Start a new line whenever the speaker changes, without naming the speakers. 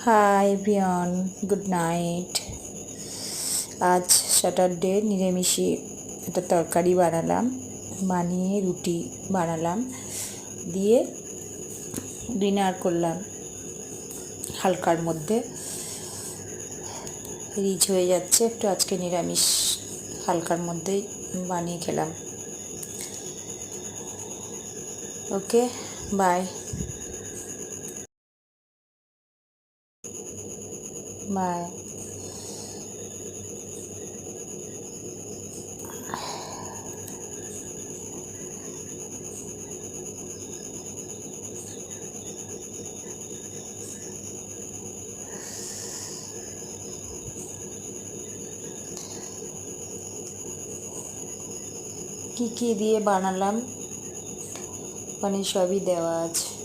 Hi everyone, good night. আজ Saturday, নিরামিষি একটা তরকারি বানালাম, বানিয়ে রুটি বানালাম, দিয়ে ডিনার করলাম হালকার মধ্যে। রিচ হয়ে যাচ্ছে একটু, আজকে নিরামিষ হালকার মধ্যেই বানিয়ে খেলাম। ওকে, বাই বাই। কী কী দিয়ে বানালাম মানে সবই দেওয়া আছে।